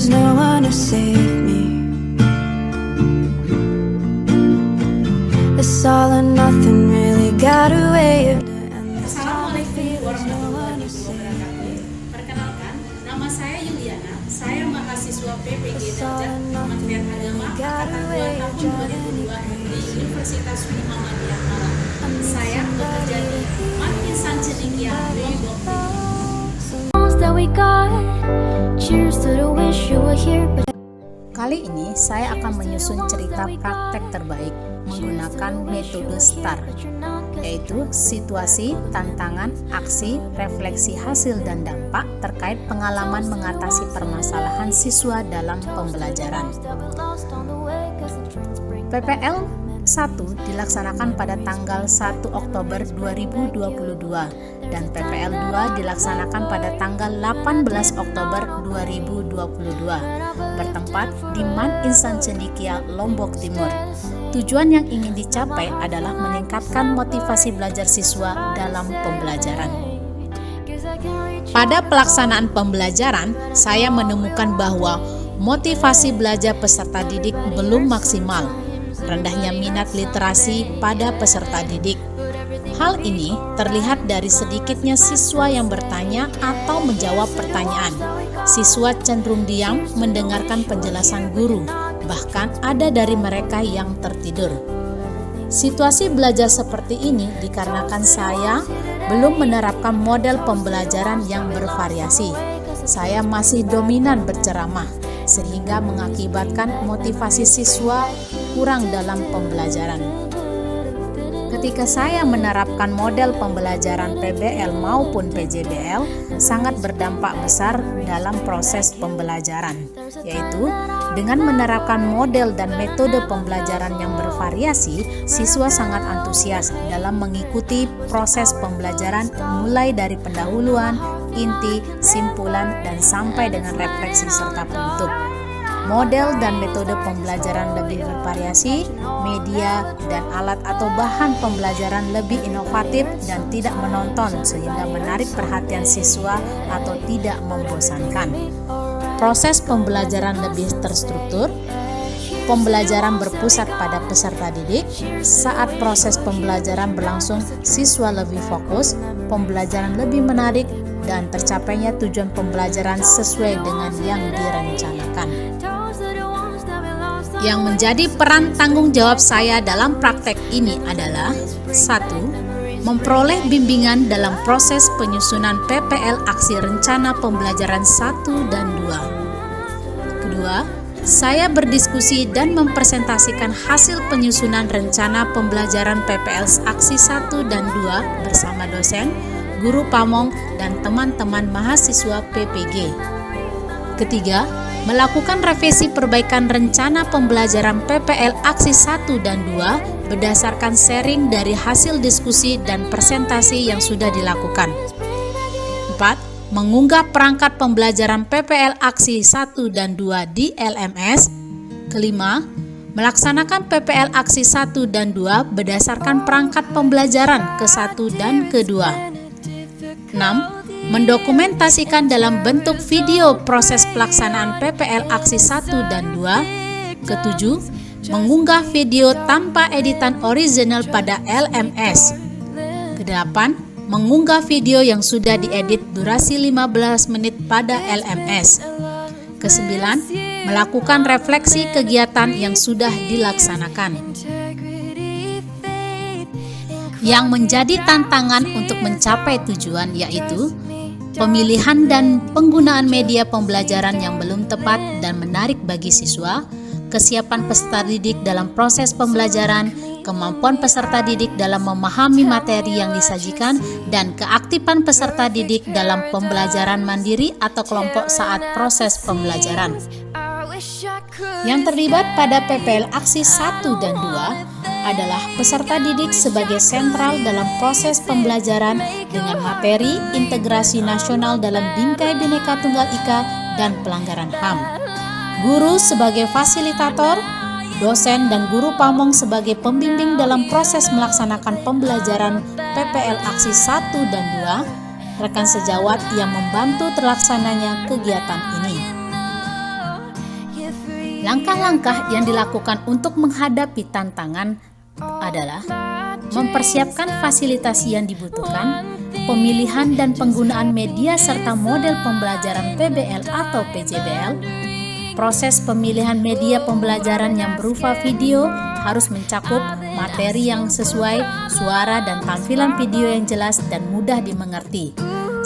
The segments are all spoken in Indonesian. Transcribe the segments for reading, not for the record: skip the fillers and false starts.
feels no one to save me. It's all or nothing, really got away. Assalamualaikum warahmatullahi wabarakatuh. Perkenalkan, nama saya Yuliana. Saya mahasiswa PPG Darjat Kementerian Agama Angkatan 2 tahun 2002 di Universitas Muhammadiyah Malang. Saya bekerja di Man Insan Cendekia, Lombok Timur. Kali ini saya akan menyusun cerita praktek terbaik menggunakan metode STAR, yaitu situasi, tantangan, aksi, refleksi hasil dan dampak terkait pengalaman mengatasi permasalahan siswa dalam pembelajaran. PPL 1 dilaksanakan pada tanggal 1 Oktober 2022 dan PPL 2 dilaksanakan pada tanggal 18 Oktober 2022 bertempat di Man Insan Cendekia, Lombok Timur. Tujuan yang ingin dicapai adalah meningkatkan motivasi belajar siswa dalam pembelajaran. Pada pelaksanaan pembelajaran, saya menemukan bahwa motivasi belajar peserta didik belum maksimal. Rendahnya minat literasi pada peserta didik. Hal ini terlihat dari sedikitnya siswa yang bertanya atau menjawab pertanyaan. Siswa cenderung diam mendengarkan penjelasan guru, bahkan ada dari mereka yang tertidur. Situasi belajar seperti ini dikarenakan saya belum menerapkan model pembelajaran yang bervariasi. Saya masih dominan berceramah, sehingga mengakibatkan motivasi siswa kurang dalam pembelajaran. Ketika saya menerapkan model pembelajaran PBL maupun PJBL, sangat berdampak besar dalam proses pembelajaran, yaitu dengan menerapkan model dan metode pembelajaran yang bervariasi, siswa sangat antusias dalam mengikuti proses pembelajaran mulai dari pendahuluan, inti, simpulan, dan sampai dengan refleksi serta penutup. Model dan metode pembelajaran lebih bervariasi, media dan alat atau bahan pembelajaran lebih inovatif dan tidak menonton sehingga menarik perhatian siswa atau tidak membosankan. Proses pembelajaran lebih terstruktur, pembelajaran berpusat pada peserta didik. Saat proses pembelajaran berlangsung, siswa lebih fokus, pembelajaran lebih menarik, dan tercapainya tujuan pembelajaran sesuai dengan yang direncanakan. Yang menjadi peran tanggung jawab saya dalam praktek ini adalah 1. Memperoleh bimbingan dalam proses penyusunan PPL aksi rencana pembelajaran 1 dan 2. Kedua, saya berdiskusi dan mempresentasikan hasil penyusunan rencana pembelajaran PPL aksi 1 dan 2 bersama dosen, guru pamong, dan teman-teman mahasiswa PPG. Ketiga, melakukan revisi perbaikan rencana pembelajaran PPL aksi 1 dan 2 berdasarkan sharing dari hasil diskusi dan presentasi yang sudah dilakukan. 4. Mengunggah perangkat pembelajaran PPL aksi 1 dan 2 di LMS. Kelima, melaksanakan PPL aksi 1 dan 2 berdasarkan perangkat pembelajaran ke-1 dan ke-2. 6. Mendokumentasikan dalam bentuk video proses pelaksanaan PPL aksi 1 dan 2. Ke-7. Mengunggah video tanpa editan original pada LMS. Ke-8. Mengunggah video yang sudah diedit durasi 15 menit pada LMS. Ke-9. Melakukan refleksi kegiatan yang sudah dilaksanakan. Yang menjadi tantangan untuk mencapai tujuan yaitu pemilihan dan penggunaan media pembelajaran yang belum tepat dan menarik bagi siswa, kesiapan peserta didik dalam proses pembelajaran, kemampuan peserta didik dalam memahami materi yang disajikan, dan keaktifan peserta didik dalam pembelajaran mandiri atau kelompok saat proses pembelajaran. Yang terlibat pada PPL aksi 1 dan 2 adalah peserta didik sebagai sentral dalam proses pembelajaran dengan materi integrasi nasional dalam bingkai Bhinneka Tunggal Ika dan pelanggaran HAM. Guru sebagai fasilitator, dosen dan guru pamong sebagai pembimbing dalam proses melaksanakan pembelajaran PPL aksi 1 dan 2, rekan sejawat yang membantu terlaksananya kegiatan ini. Langkah-langkah yang dilakukan untuk menghadapi tantangan adalah mempersiapkan fasilitas yang dibutuhkan, pemilihan dan penggunaan media serta model pembelajaran PBL atau PJBL. Proses pemilihan media pembelajaran yang berupa video harus mencakup materi yang sesuai, suara dan tampilan video yang jelas dan mudah dimengerti.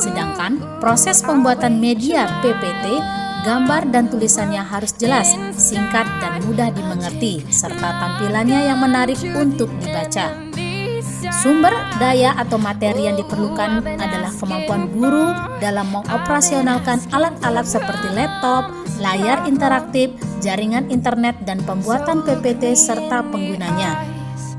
Sedangkan proses pembuatan media PPT, gambar dan tulisannya harus jelas, singkat dan mudah dimengerti, serta tampilannya yang menarik untuk dibaca. Sumber daya atau materi yang diperlukan adalah kemampuan guru dalam mengoperasionalkan alat-alat seperti laptop, layar interaktif, jaringan internet, dan pembuatan PPT serta penggunanya.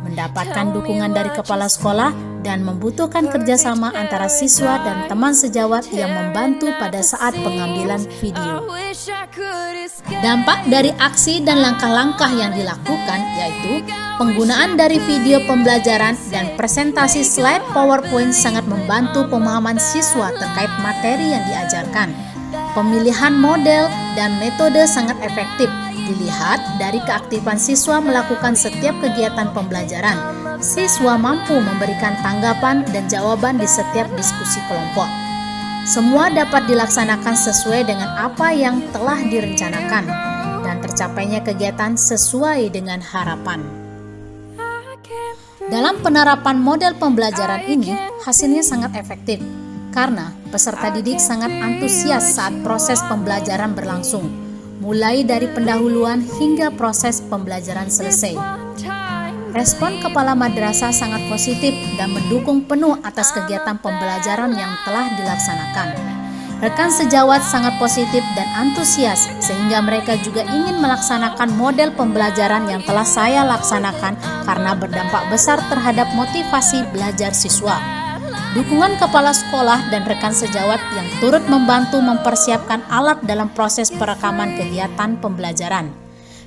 Mendapatkan dukungan dari kepala sekolah dan membutuhkan kerjasama antara siswa dan teman sejawat yang membantu pada saat pengambilan video. Dampak dari aksi dan langkah-langkah yang dilakukan yaitu penggunaan dari video pembelajaran dan presentasi slide PowerPoint sangat membantu pemahaman siswa terkait materi yang diajarkan. Pemilihan model dan metode sangat efektif dilihat dari keaktifan siswa melakukan setiap kegiatan pembelajaran. Siswa mampu memberikan tanggapan dan jawaban di setiap diskusi kelompok. Semua dapat dilaksanakan sesuai dengan apa yang telah direncanakan dan tercapainya kegiatan sesuai dengan harapan. Dalam penerapan model pembelajaran ini, hasilnya sangat efektif karena peserta didik sangat antusias saat proses pembelajaran berlangsung, mulai dari pendahuluan hingga proses pembelajaran selesai. Respon kepala madrasah sangat positif dan mendukung penuh atas kegiatan pembelajaran yang telah dilaksanakan. Rekan sejawat sangat positif dan antusias sehingga mereka juga ingin melaksanakan model pembelajaran yang telah saya laksanakan karena berdampak besar terhadap motivasi belajar siswa. Dukungan kepala sekolah dan rekan sejawat yang turut membantu mempersiapkan alat dalam proses perekaman kegiatan pembelajaran.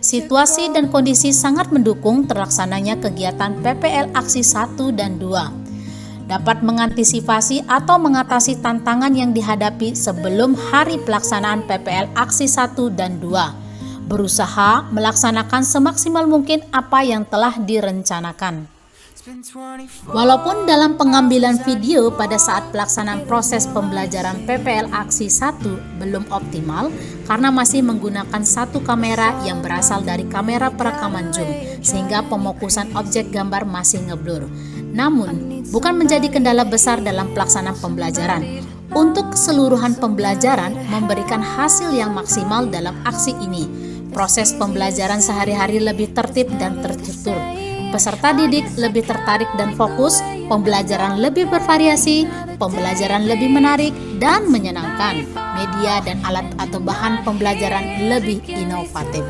Situasi dan kondisi sangat mendukung terlaksananya kegiatan PPL Aksi 1 dan 2. Dapat mengantisipasi atau mengatasi tantangan yang dihadapi sebelum hari pelaksanaan PPL Aksi 1 dan 2. Berusaha melaksanakan semaksimal mungkin apa yang telah direncanakan. Walaupun dalam pengambilan video pada saat pelaksanaan proses pembelajaran PPL Aksi 1 belum optimal karena masih menggunakan satu kamera yang berasal dari kamera perekaman zoom sehingga pemokusan objek gambar masih ngeblur. Namun, bukan menjadi kendala besar dalam pelaksanaan pembelajaran. Untuk keseluruhan pembelajaran memberikan hasil yang maksimal dalam aksi ini. Proses pembelajaran sehari-hari lebih tertib dan terstruktur. Peserta didik lebih tertarik dan fokus, pembelajaran lebih bervariasi, pembelajaran lebih menarik dan menyenangkan. Media dan alat atau bahan pembelajaran lebih inovatif.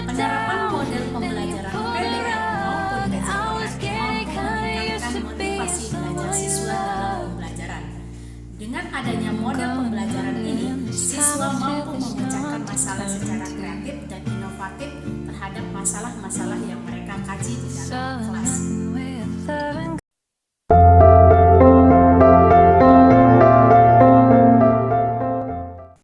Penerapan model pembelajaran PBL maupun PJBL meningkatkan motivasi belajar siswa dalam pembelajaran. Dengan adanya model pembelajaran ini, siswa mampu memecahkan masalah secara kreatif dan inovatif terhadap masalah-masalah yang mereka kaji di dalam kelas.